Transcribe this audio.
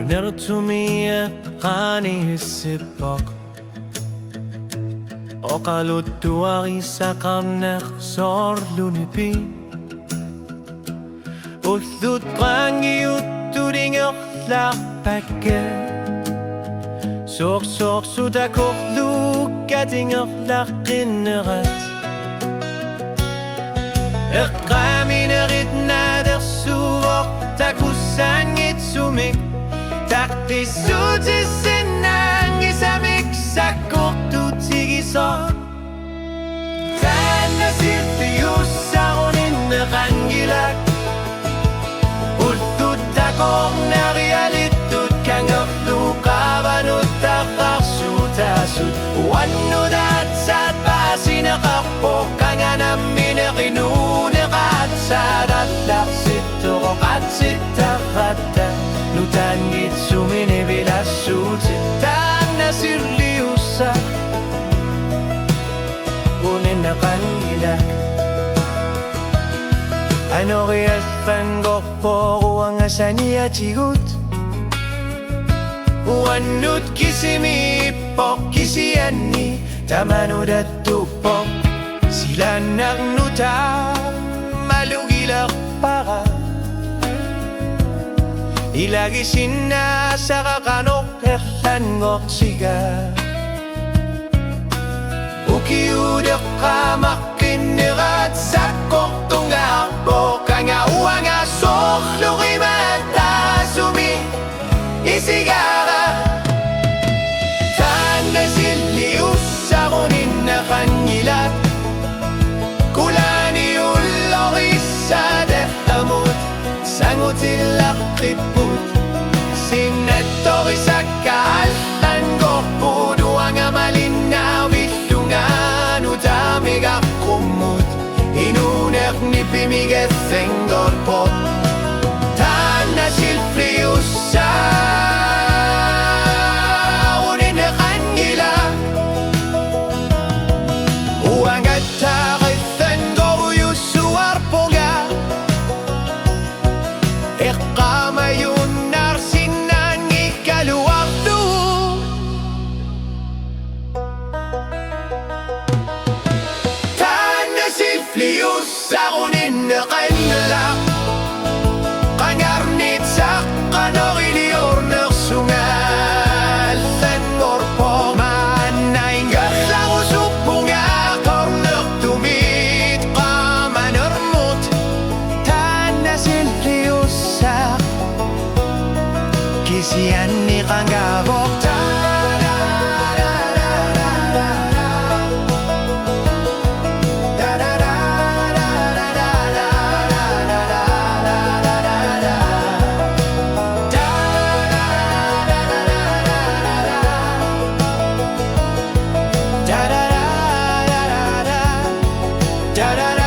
Nertumia kani sipok Okalutuari sa kamnak sorlunipi Uthut krangi uturingok lakpakke Sok sutakok lukatingok lakinnerat Eqaminerit nader suvok takusangit sumik Taktissuti sinangi samik sakoktu tigisor Tänne siltiussaronin rangilak Ultuttakor narialittut kangaflu qavanut taqarsuutasut Wannudatsat paasineqarpo kanganammineqinuneqatsadallarsitturoqatsittaqatta Nutangit sumine vilassuuti Taannasirliussa Uninaqangilak Anoriasfan gorporuangasaniatigut Wannut kisimiippok kisianni Tamanudattupok Silanarnuta malugilak para Ilagi sinna sa kakanok erlan siga Ukiudak kamakinerat sa koktunga po Kanga uanga sohlurimat sumi isigara Tanda silius sa kunin na kangilat Kulani uloris sa dehamut Sangutilak kriput Sinetori sa kaaltan Gorpudo ang amalinaw Itungan utamig akumut Inunek ni pimiges en gorpot Tana silfrius sa Uninnekan gila Uangat tarithan goruyus suarpoga Eqamayun narsinan ikaluartu Tana silfrius sa uninnekan gila Kangarnit sa kanorilior nersungal Than gorpo manaingat lang usupunga Korner tumit kamanermut Tana silfriusa Kisian ni kanggabok Da da